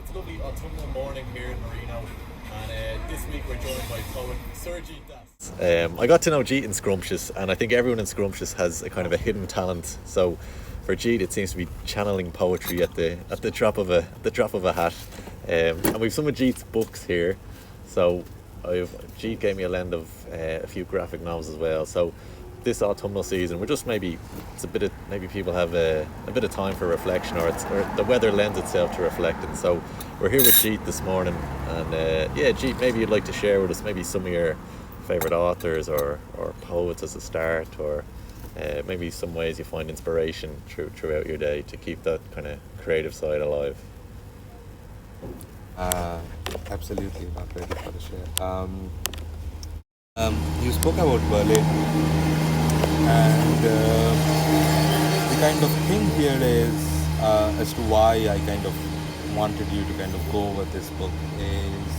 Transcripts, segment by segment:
It's a lovely autumnal morning here in Marino, and this week we're joined by poet Sourojit. I got to know Jeet in Scrumptious, and I think everyone in Scrumptious has a kind of a hidden talent. So for Jeet, it seems to be channeling poetry at the drop of a hat. And we've some of Jeet's books here. So Jeet gave me a lend of a few graphic novels as well. So this autumnal season, we're just maybe it's a bit of maybe people have a bit of time for reflection, or the weather lends itself to reflecting. So we're here with Jeet this morning, and yeah, Jeet, maybe you'd like to share with us maybe some of your favorite authors or poets as a start, or maybe some ways you find inspiration throughout your day to keep that kind of creative side alive. Uh, Absolutely not ready for the share. You spoke about Berlin, and the kind of thing here is as to why I kind of wanted you to kind of go over this book is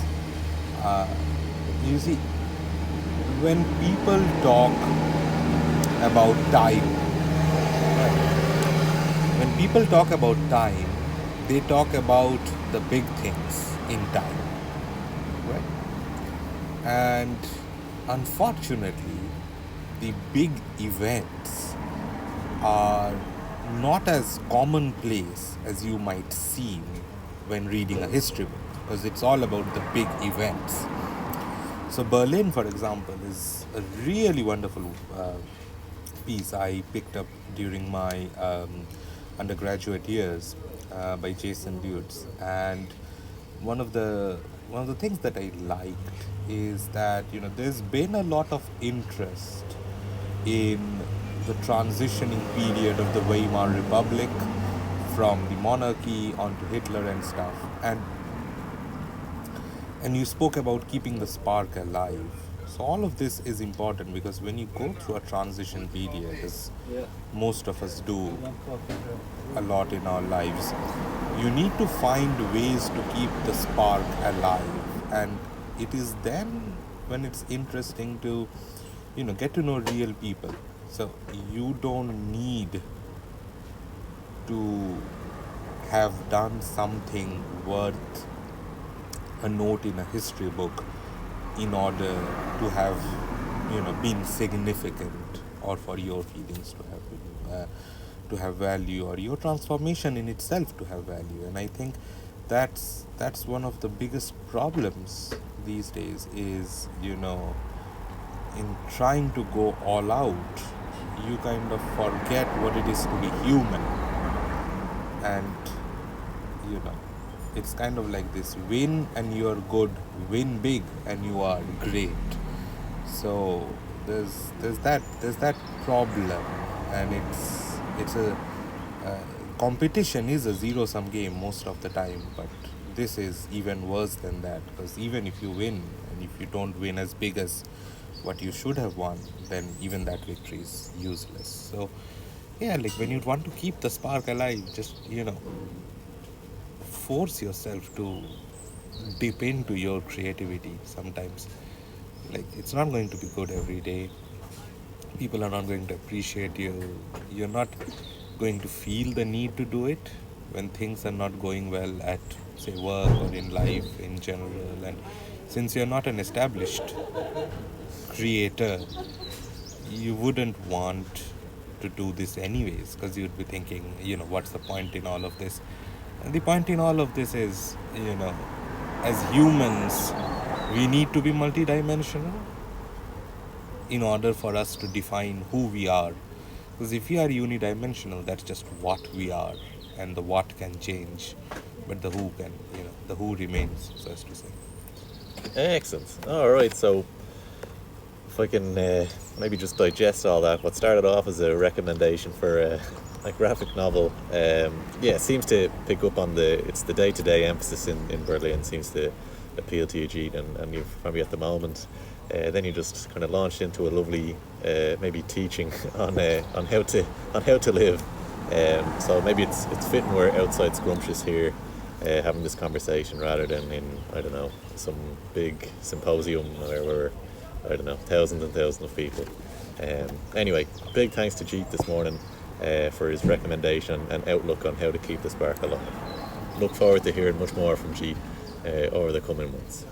uh, you see, when people talk about time, when people talk about time, they talk about the big things in time, right? And unfortunately, the big events are not as commonplace as you might seem when reading a history book, because it's all about the big events. So Berlin, for example, is a really wonderful piece I picked up during my undergraduate years by Jason Lutz, and one of the one of the things that I liked is that there's been a lot of interest in the transitioning period of the Weimar Republic from the monarchy onto Hitler and stuff, and you spoke about keeping the spark alive. So all of this is important because when you go through a transition period, as most of us do a lot in our lives, you need to find ways to keep the spark alive. And it is then when it's interesting to get to know real people. So you don't need to have done something worth a note in a history book in order to have been significant, or for your feelings to have value, or your transformation in itself to have value. And I think that's one of the biggest problems these days is in trying to go all out, you kind of forget what it is to be human. And it's kind of like this: win and you are good, win big and you are great. So there's that problem, and it's a competition is a zero sum game most of the time, but this is even worse than that, because even if you win, and if you don't win as big as what you should have won, then even that victory is useless. So yeah, like when you want to keep the spark alive, just force yourself to dip into your creativity sometimes. Like, it's not going to be good every day. People are not going to appreciate you. You're not going to feel the need to do it when things are not going well at, say, work or in life in general. And since you're not an established creator, you wouldn't want to do this anyways, because you'd be thinking, what's the point in all of this? And the point in all of this is, as humans, we need to be multidimensional in order for us to define who we are. Because if we are unidimensional, that's just what we are, and the what can change, but the who can, the who remains, so as to say. Excellent. All right, so if I can maybe just digest all that, what started off as a recommendation for a graphic novel, yeah, seems to pick up on it's the day-to-day emphasis in Berlin seems to appeal to you, Jeet, and you've probably at the moment. Then you just kind of launched into a lovely, maybe teaching on how to live. So maybe it's fitting we're outside Scrumptious here, having this conversation rather than in, I don't know, some big symposium where we're, I don't know, thousands and thousands of people. Anyway, big thanks to Jeet this morning for his recommendation and outlook on how to keep the spark alive. look forward to hearing much more from Jeet over the coming months.